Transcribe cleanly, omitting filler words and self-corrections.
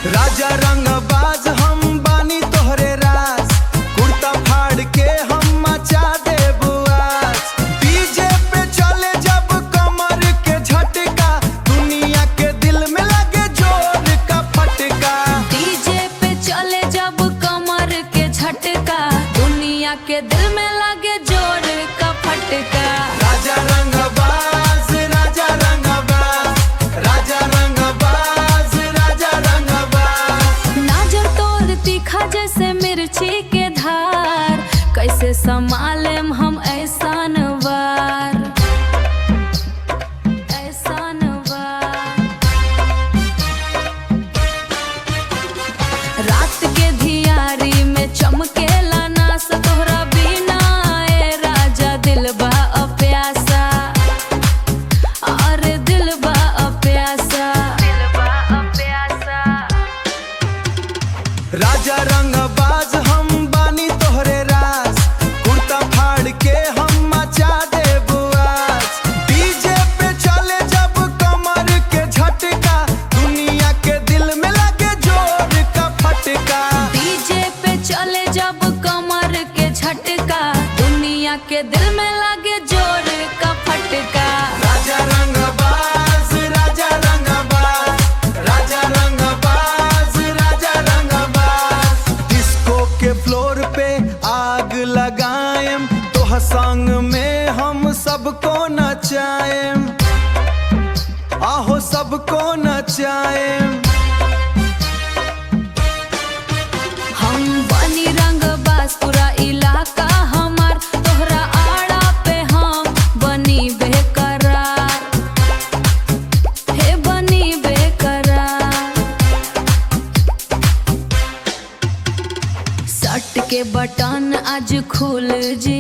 राजा रंगबाज हम बानी तोहरे राज, कुर्ता फाड़ के हम मचा दे बुआज। डीजे पे चले जब कमर के झटका, दुनिया के दिल में लगे जोर का फटका। डीजे पे चले जब कमर के झटका, दुनिया के दिल में लगे जोर का फटका। राजा रंगबाज, राजा रंगबाज, राजा रंगबाज, राजा रंगबाज। नजर तोर तीखा जैसे मिर्ची के धार, कैसे संभालेम हम ऐसान वार, ऐसान वार। रात के धियारी में चमकेला नास, तोहरा बिना ए राजा दिलबा अप्यासा, अरे दिलबा अप्यासा, दिलबा अप्यासा। राजा रंगबाज हम बानी तोहरे राज, कुर्ता फाड़ के हम मचा दे बुआज। डीजे पे चले जब कमर के झटका, दुनिया के दिल में लगे जोर का फटका। डीजे पे चले जब कमर के झटका, दुनिया के दिल में लगे जोर का फटका। राजा रंगबाज, राजा रंगबाज, राजा रंगबाज, राजा रंगबाज। डिस्को के फ्लोर पे आग लगाएम, तोह संग में हम सबको नचाएम, आहो सबको नचाएम। हम बनी रंगबाज, पूरा इलाका हमार, तोहरा आड़ा पे हम बनी बेकरार, हे बनी बेकरार। शर्ट के बटन आज खुल जी